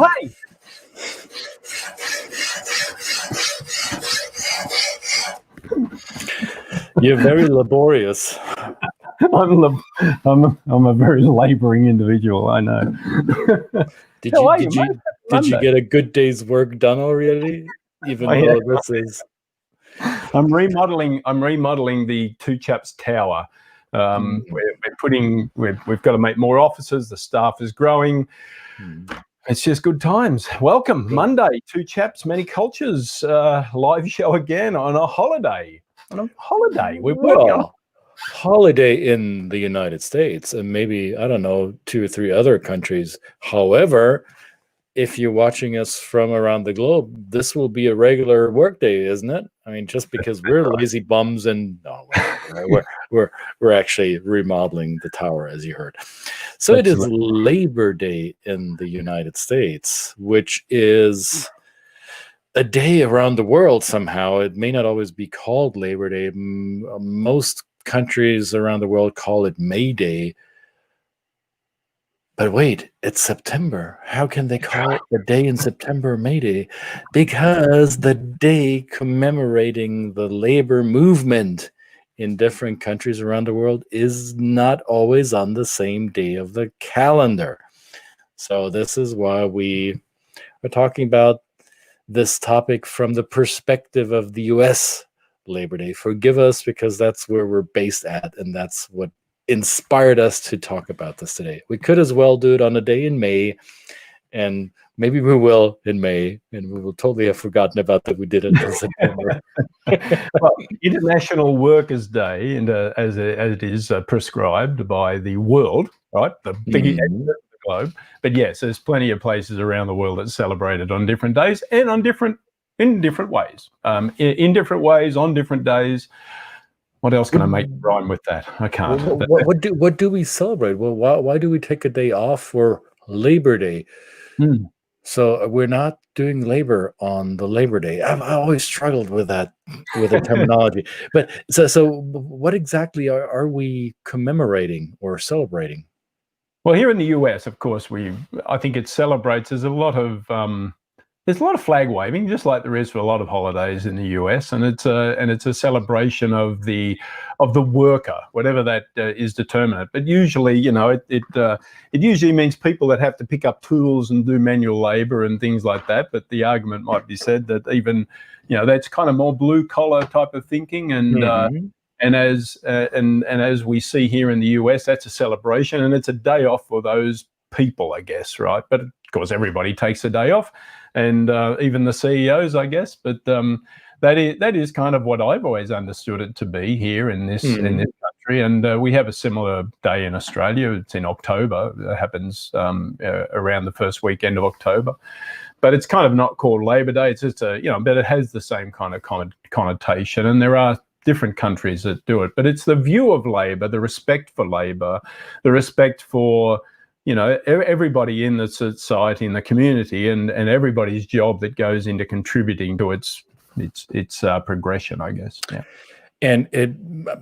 Oh, hey! You're very laborious. I'm a very labouring individual, I know. Did you get a good day's work done already? Even though this is... I'm remodeling the Two Chaps Tower. We've got to make more offices. The staff is growing. It's just good times. Welcome, Monday, Two Chaps, Many Cultures, live show again on a holiday. We're working on holiday in the United States and maybe, I don't know, 2 or 3 other countries. However, if you're watching us from around the globe, this will be a regular work day, isn't it? I mean, just because we're lazy bums and we're actually remodeling the tower, as you heard. So it is Labor Day in the United States, which is a day around the world somehow. It may not always be called Labor Day. Most countries around the world call it May Day. But wait, it's September. How can they call it the day in September May Day? Because the day commemorating the labor movement in different countries around the world is not always on the same day of the calendar. So this is why we are talking about this topic from the perspective of the US Labor Day. Forgive us, because that's where we're based at, and that's what inspired us to talk about this today. We could as well do it on a day in May, and maybe we will in May, and we will totally have forgotten about that we did it in September. Well, International Workers' Day, and as it is prescribed by the world, right? The big globe. But yes, there's plenty of places around the world that celebrate it on different days and in different ways. In different ways, on different days. What else can I make rhyme with that? I can't. What do we celebrate? Well, why do we take a day off for Labor Day? So we're not doing labor on the Labor Day. I always struggled with that, with the terminology. But so what exactly are we commemorating or celebrating? Well, here in the US, of course, I think it celebrates. There's a lot of flag waving, just like there is for a lot of holidays in the US, and it's a celebration of the worker, whatever that is determinate. But usually, it usually means people that have to pick up tools and do manual labor and things like that. But the argument might be said that even, that's kind of more blue collar type of thinking, and as we see here in the US, that's a celebration, and it's a day off for those people, I guess, right? But of course, everybody takes a day off, and even the CEOs, I guess. But that is kind of what I've always understood it to be here in this country. And we have a similar day in Australia. It's in October. It happens around the first weekend of October. But it's kind of not called Labor Day. It's just but it has the same kind of connotation. And there are different countries that do it. But it's the view of labor, the respect for labor, the respect for everybody in the society, in the community, and everybody's job that goes into contributing to its progression, I guess. Yeah. And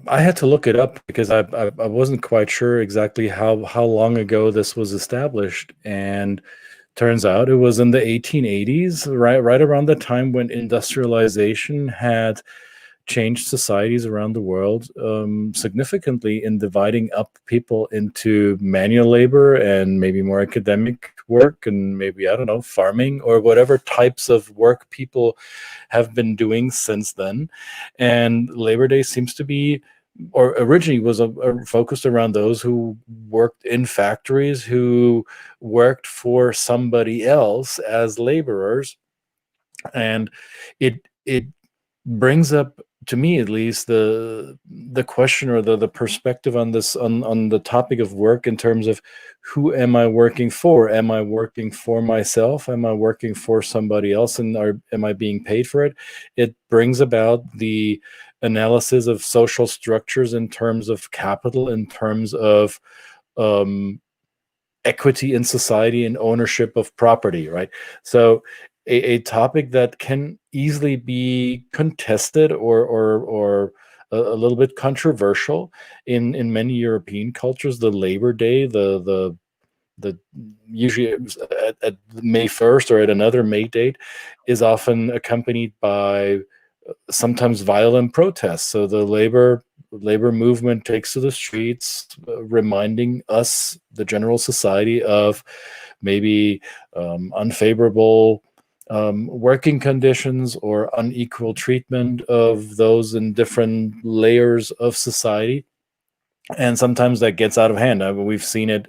I had to look it up because I wasn't quite sure exactly how long ago this was established, and turns out it was in the 1880s, right around the time when industrialization had changed societies around the world significantly in dividing up people into manual labor and maybe more academic work, and maybe, I don't know, farming or whatever types of work people have been doing since then. And Labor Day seems to be, or originally was focused around those who worked in factories, who worked for somebody else as laborers. And it brings up, to me at least, the question or the perspective on this, on the topic of work, in terms of who am I working for? Am I working for myself? Am I working for somebody else? And am I being paid for it? It brings about the analysis of social structures in terms of capital, in terms of equity in society and ownership of property, right? So a topic that can easily be contested or a little bit controversial in many European cultures. The Labor Day, the the usually at May 1st or at another May date is often accompanied by sometimes violent protests. So the labor movement takes to the streets, reminding us, the general society, of maybe unfavorable working conditions or unequal treatment of those in different layers of society. And sometimes that gets out of hand. We've seen it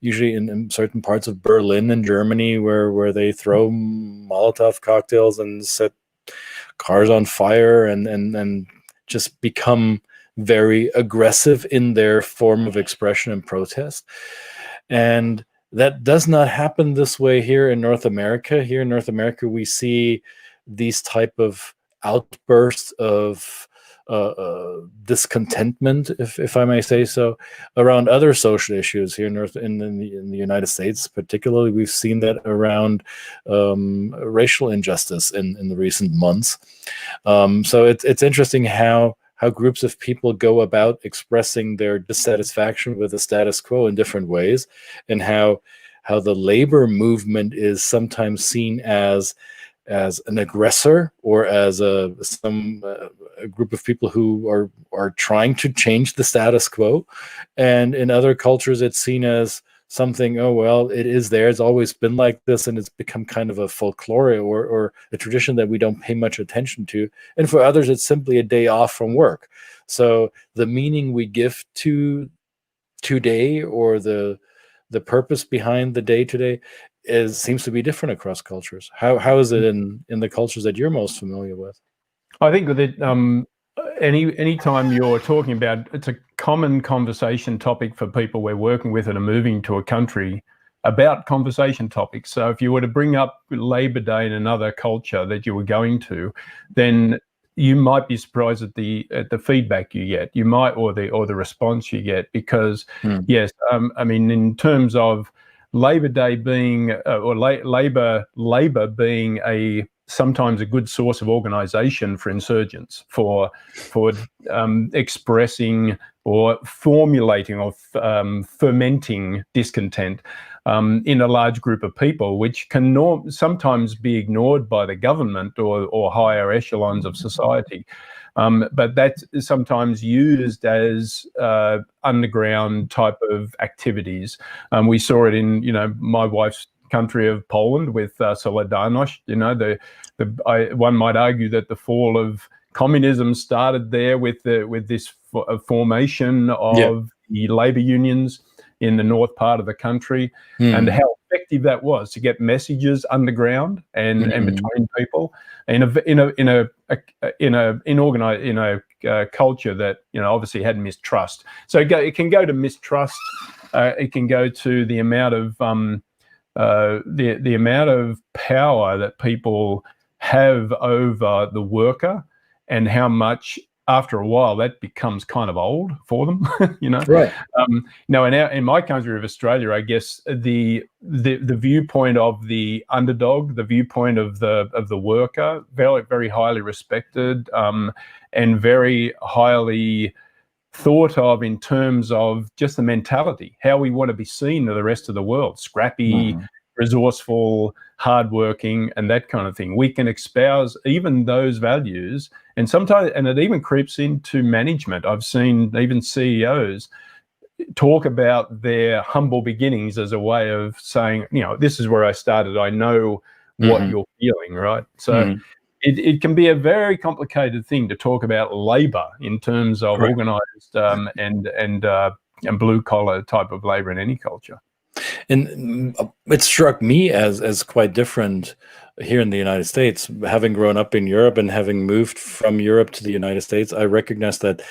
usually in certain parts of Berlin in Germany, where they throw Molotov cocktails and set cars on fire and just become very aggressive in their form of expression and protest. And that does not happen this way here in North America. Here in North America, we see these type of outbursts of discontentment, if I may say so, around other social issues here in the United States. Particularly, we've seen that around racial injustice in the recent months. So it's interesting how groups of people go about expressing their dissatisfaction with the status quo in different ways, and how the labor movement is sometimes seen as an aggressor, or as a group of people who are trying to change the status quo. And in other cultures, it's seen as something, oh, well, it is there. It's always been like this, and it's become kind of a folklore or a tradition that we don't pay much attention to. And for others, it's simply a day off from work. So the meaning we give to today, or the purpose behind the day today, seems to be different across cultures. How is it in the cultures that you're most familiar with? I think that any time you're talking about, it's a common conversation topic for people we're working with that are moving to a country about conversation topics. So if you were to bring up Labor Day in another culture that you were going to, then you might be surprised at the feedback you get. You might, or the response you get, because yes, I mean, in terms of Labor Day being labor being sometimes a good source of organisation for insurgents, for expressing or formulating or fermenting discontent in a large group of people, which can sometimes be ignored by the government or higher echelons of society. But that's sometimes used as underground type of activities. We saw it in, my wife's country of Poland with Solidarność. One might argue that the fall of communism started there with this formation of the labor unions in the north part of the country, and how effective that was to get messages underground and between people in a culture that obviously had mistrust. So it can go to mistrust. It can go to the amount of the amount of power that people have over the worker, and how much, after a while, that becomes kind of old for them. Right. In my country of Australia, I guess the viewpoint of the underdog, the viewpoint of the worker, very, very highly respected, and very highly thought of in terms of just the mentality, how we want to be seen to the rest of the world: scrappy, resourceful, hardworking, and that kind of thing. We can espouse even those values, and sometimes, and it even creeps into management. I've seen even CEOs talk about their humble beginnings as a way of saying, this is where I started. I know what you're feeling, right? So it can be a very complicated thing to talk about labor in terms of organized and blue collar type of labor in any culture. And it struck me as quite different here in the United States. Having grown up in Europe and having moved from Europe to the United States, I recognize that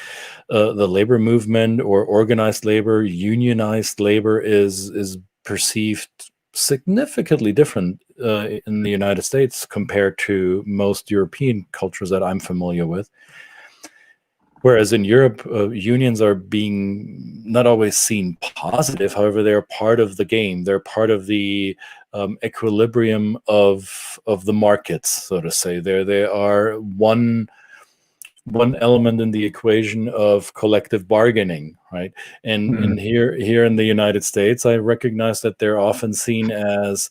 the labor movement, or organized labor, unionized labor, is perceived significantly different in the United States compared to most European cultures that I'm familiar with. Whereas in Europe, unions are being not always seen positive. However, they're part of the game. They're part of the equilibrium of the markets, so to say. They are one one element in the equation of collective bargaining, right? And here in the United States, I recognize that they're often seen as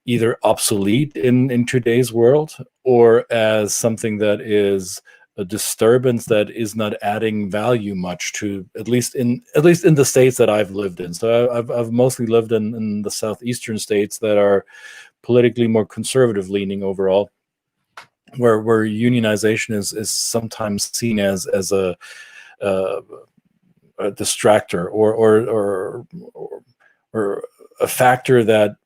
either obsolete in today's world, or as something that is a disturbance that is not adding value much to, at least in the states that I've lived in. So I've mostly lived in the southeastern states that are politically more conservative leaning overall, where unionization is sometimes seen as a distractor, or a factor that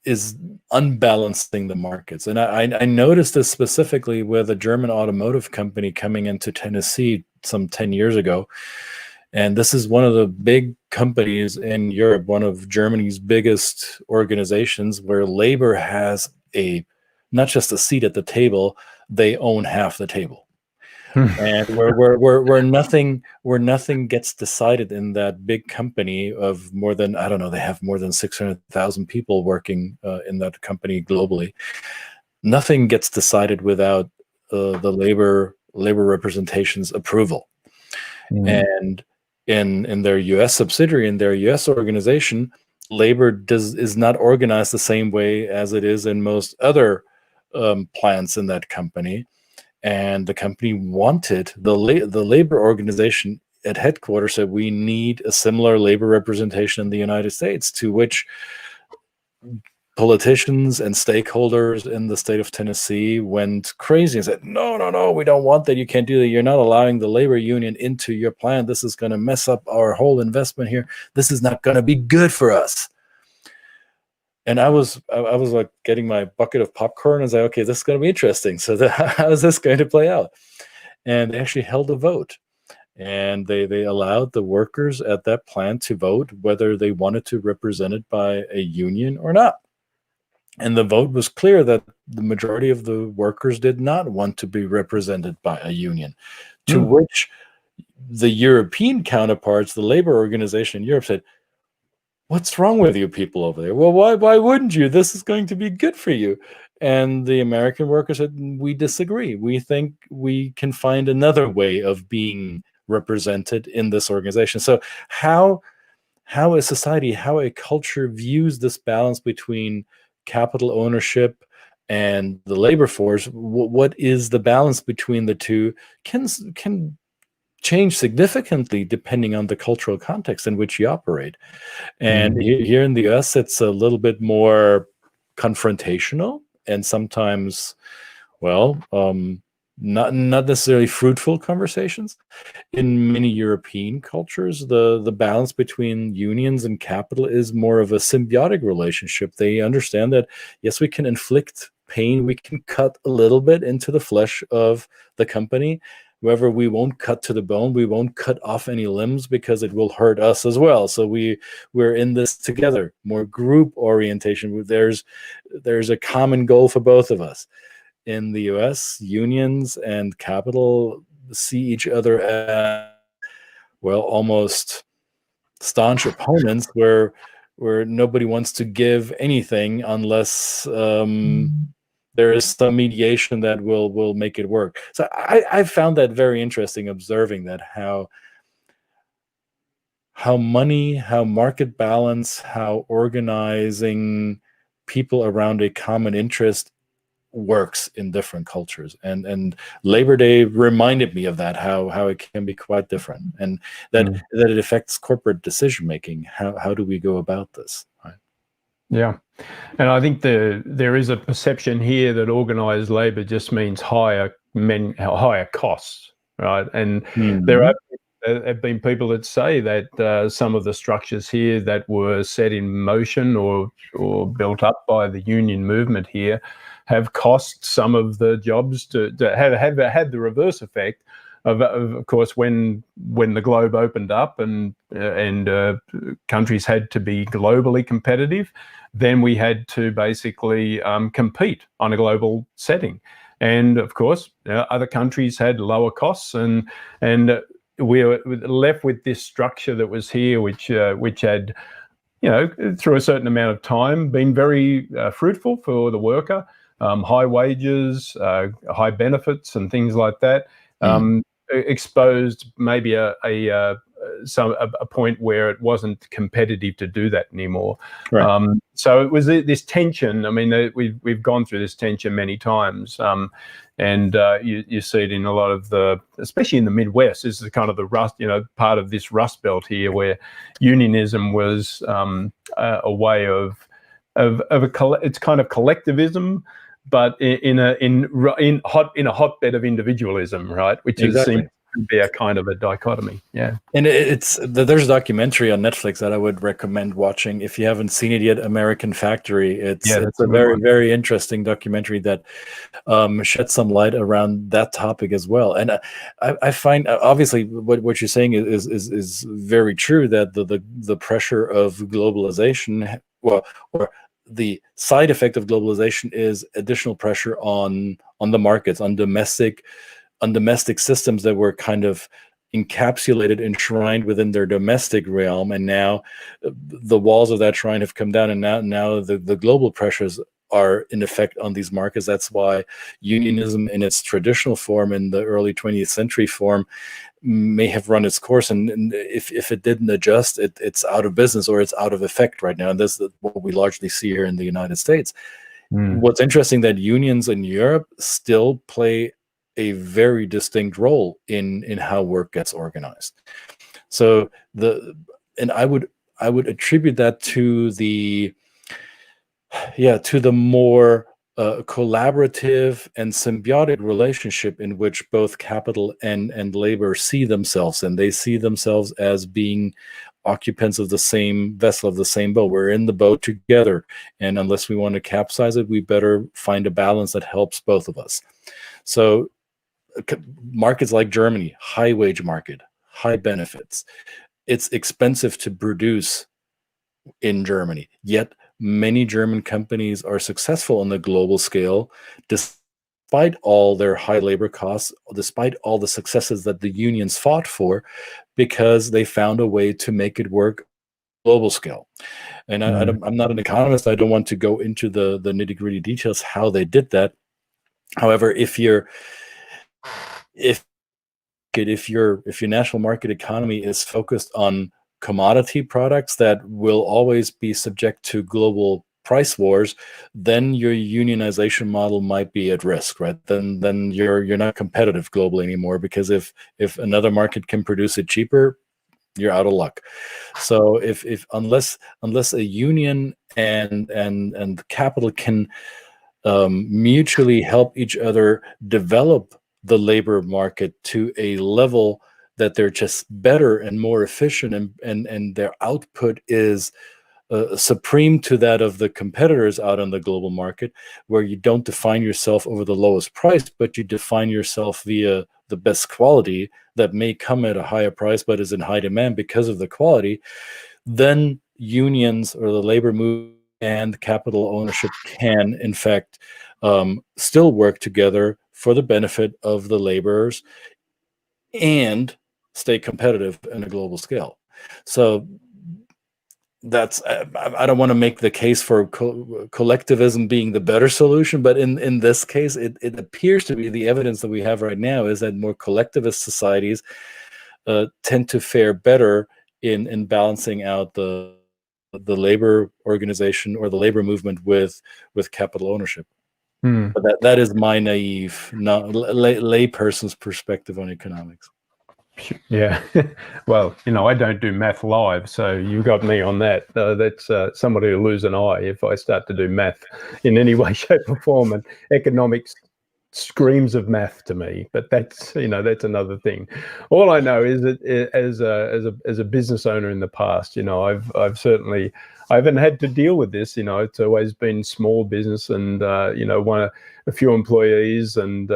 is unbalancing the markets. And I noticed this specifically with a German automotive company coming into Tennessee some 10 years ago. And this is one of the big companies in Europe, one of Germany's biggest organizations, where labor has not just a seat at the table, they own half the table. And where nothing gets decided in that big company of more than, I don't know, they have more than 600,000 people working in that company globally. Nothing gets decided without the labor representation's approval. And in their U.S. subsidiary, in their U.S. organization, labor is not organized the same way as it is in most other plants in that company. And the company wanted the labor organization at headquarters said, we need a similar labor representation in the United States, to which politicians and stakeholders in the state of Tennessee went crazy and said, no, we don't want that. You can't do that. You're not allowing the labor union into your plant. This is going to mess up our whole investment here. This is not going to be good for us. And I was like getting my bucket of popcorn and say, okay, this is going to be interesting. So how is this going to play out? And they actually held a vote, and they allowed the workers at that plant to vote whether they wanted to be represented by a union or not. And the vote was clear that the majority of the workers did not want to be represented by a union, to which the European counterparts, the labor organization in Europe, said, what's wrong with you people over there? Well, why wouldn't you? This is going to be good for you. And the American workers said, we disagree. We think we can find another way of being represented in this organization. So how a society, how a culture views this balance between capital ownership and the labor force, what is the balance between the two, can change significantly depending on the cultural context in which you operate. And here in the US, it's a little bit more confrontational, and sometimes, well, not necessarily fruitful conversations. In many European cultures, the balance between unions and capital is more of a symbiotic relationship. They understand that, yes, we can inflict pain, we can cut a little bit into the flesh of the company. However, we won't cut to the bone. We won't cut off any limbs because it will hurt us as well. So we're in this together. More group orientation. There's a common goal for both of us. In the US, unions and capital see each other as, well, almost staunch opponents, where nobody wants to give anything unless there is some mediation that will make it work. So I found that very interesting, observing that how money, how market balance, how organizing people around a common interest works in different cultures. And Labor Day reminded me of that, how it can be quite different, and that it affects corporate decision making. How do we go about this? Right? Yeah. And I think there is a perception here that organized labor just means higher costs, right? And there have been people that say that some of the structures here that were set in motion or built up by the union movement here have cost some of the jobs to have had the reverse effect of course, when the globe opened up and countries had to be globally competitive, then we had to basically compete on a global setting. And of course, other countries had lower costs, and we were left with this structure that was here, which had, through a certain amount of time, been very fruitful for the worker, high wages, high benefits, and things like that. exposed maybe a point where it wasn't competitive to do that anymore. Right. So it was this tension. I mean, we've gone through this tension many times, and you see it in a lot of especially in the Midwest. This is kind of the rust, part of this Rust Belt here, where unionism was a way of it's kind of collectivism, but in a hotbed of individualism, right? Which Exactly. seems to be a kind of a dichotomy. Yeah. And there's a documentary on Netflix that I would recommend watching if you haven't seen it yet. American Factory. It's a very, very interesting documentary that shed some light around that topic as well. And I find obviously what you're saying is very true, that the pressure of globalization, or the side effect of globalization, is additional pressure on the markets, on domestic systems that were kind of encapsulated, enshrined within their domestic realm, and now the walls of that shrine have come down, and now the global pressures are in effect on these markets. That's why unionism in its traditional form, in the early 20th century form, may have run its course, and if it didn't adjust, it's out of business, or it's out of effect right now. And this is what we largely see here in the United States. What's interesting, that unions in Europe still play a very distinct role in how work gets organized. So I would attribute that to the more collaborative and symbiotic relationship in which both capital and labor see themselves, and they see themselves as being occupants of the same vessel, of the same boat. We're in the boat together, and unless we want to capsize it, we better find a balance that helps both of us. So markets like Germany, high wage market, high benefits. It's expensive to produce in Germany, yet many German companies are successful on the global scale, despite all their high labor costs, despite all the successes that the unions fought for, because they found a way to make it work global scale. And I'm not an economist. I don't want to go into the nitty-gritty details how they did that. However, if your national market economy is focused on commodity products that will always be subject to global price wars, then your unionization model might be at risk, right? Then you're not competitive globally anymore, because if another market can produce it cheaper, you're out of luck. So unless a union and capital can mutually help each other develop the labor market to a level that they're just better and more efficient, and their output is supreme to that of the competitors out on the global market, where you don't define yourself over the lowest price, but you define yourself via the best quality that may come at a higher price but is in high demand because of the quality, then unions, or the labor movement, and capital ownership can, in fact, still work together for the benefit of the laborers and stay competitive in a global scale. So that's I don't want to make the case for collectivism being the better solution, but in this case, it appears to be, the evidence that we have right now is that more collectivist societies tend to fare better in balancing out the labor organization or the labor movement with capital ownership. But that is my naive, lay person's perspective on economics. Yeah. Well, I don't do math live, so you got me on that. That's somebody will lose an eye if I start to do math in any way, shape, or form. And economics screams of math to me, but that's another thing. All I know is that as a business owner in the past, I've certainly, I haven't had to deal with this. It's always been small business, and a few employees, and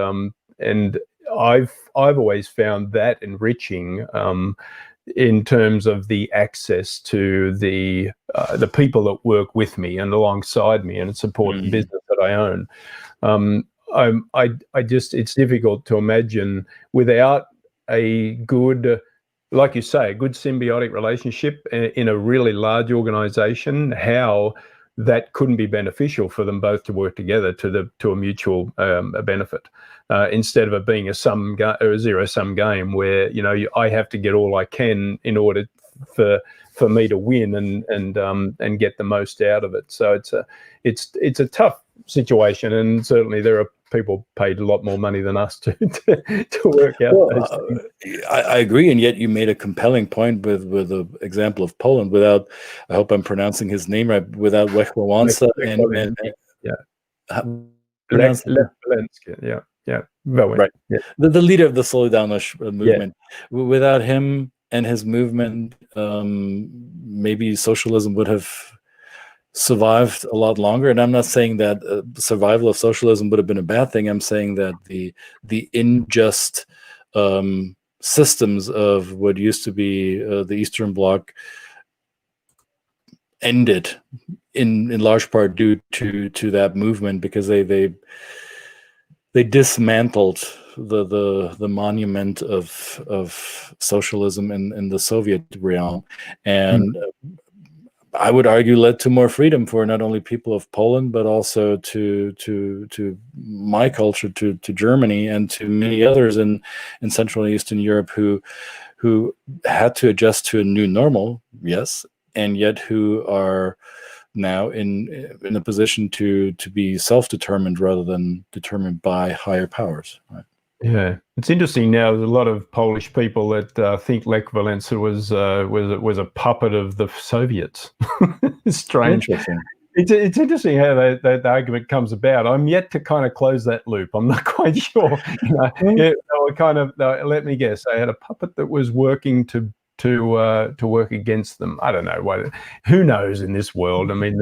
I've always found that enriching in terms of the access to the people that work with me and alongside me and support the business that I own. It's difficult to imagine without a good, like you say, a good symbiotic relationship in a really large organization, how that couldn't be beneficial for them both to work together to a mutual benefit, instead of it being a zero-sum game where I have to get all I can in order for me to win and get the most out of it. So it's a tough situation, and certainly there are people paid a lot more money than us to work out those things. I agree, and yet you made a compelling point with the example of Poland. Without, I hope I'm pronouncing his name right, without Lech Wałęsa and Lech Wałęsa, right, the leader of the Solidarność movement. Without him and his movement, maybe socialism would have survived a lot longer. And I'm not saying that survival of socialism would have been a bad thing. I'm saying that the unjust systems of what used to be the Eastern Bloc ended in large part due to that movement, because they dismantled the monument of socialism in the Soviet realm, and I would argue led to more freedom for not only people of Poland, but also to my culture, to Germany, and to many others in Central and Eastern Europe who had to adjust to a new normal, yes, and yet who are now in a position to be self-determined rather than determined by higher powers. Right? Yeah, it's interesting now. There's a lot of Polish people that think Lech Wałęsa was a puppet of the Soviets. It's strange. Interesting. It's interesting how that argument comes about. I'm yet to kind of close that loop. I'm not quite sure. Let me guess. They had a puppet that was working to work against them. I don't know. Who knows in this world? I mean,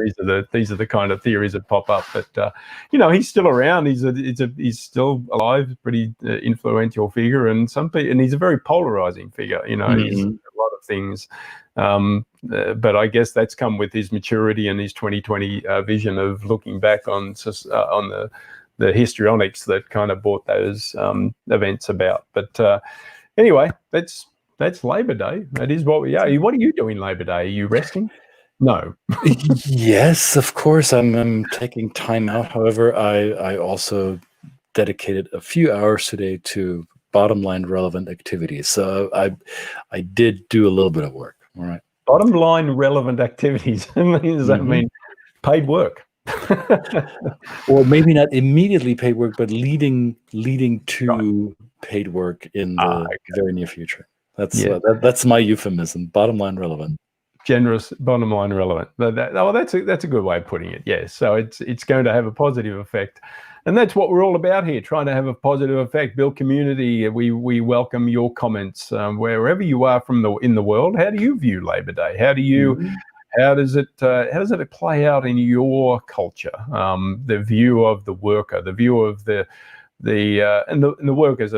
these are the kind of theories that pop up. But he's still around. He's still alive. Pretty influential figure, and he's a very polarizing figure. He's a lot of things. But I guess that's come with his maturity and his 2020 vision of looking back on the histrionics that kind of brought those events about. But anyway, that's Labor Day. That is what we are. What are you doing Labor Day? Are you resting? No. Yes, of course. I'm taking time out. However, I also dedicated a few hours today to bottom line relevant activities. So I did do a little bit of work. All right. Bottom line relevant activities. Does that mean paid work? Or maybe not immediately paid work, but leading to paid work in the very near future. That's my euphemism. Bottom line relevant. Generous, bottom line relevant. That's a good way of putting it. Yes. So it's going to have a positive effect, and that's what we're all about here, trying to have a positive effect, build community. We welcome your comments wherever you are in the world. How do you view Labor Day? How does it play out in your culture? The view of the worker, the view of the worker is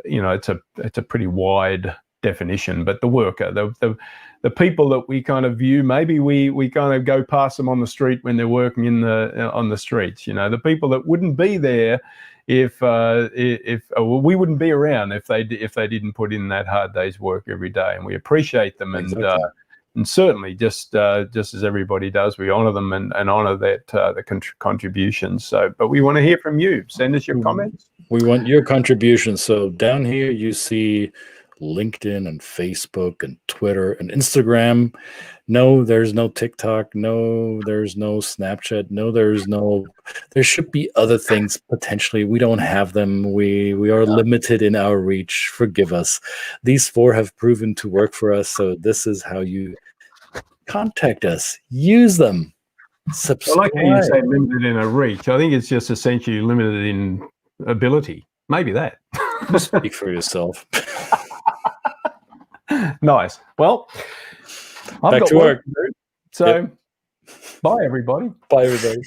it's a pretty wide definition, but the worker, the people that we kind of view, maybe we kind of go past them on the street when they're working on the streets. The people that wouldn't be there if we wouldn't be around if they didn't put in that hard day's work every day, and we appreciate them. Exactly. And certainly, just as everybody does, we honour them and honour the contributions. But we want to hear from you. Send us your comments. We want your contributions. So down here you see LinkedIn and Facebook and Twitter and Instagram. No, there's no TikTok. No, there's no Snapchat. No, there should be other things potentially. We don't have them. We are limited in our reach. Forgive us. These 4 have proven to work for us. So this is how you contact us. Use them. Subscribe. I like how you say limited in a reach. I think it's just essentially limited in ability. Maybe that. Speak for yourself. Nice. Well, I've back got to work. So, Bye, everybody. Bye, everybody.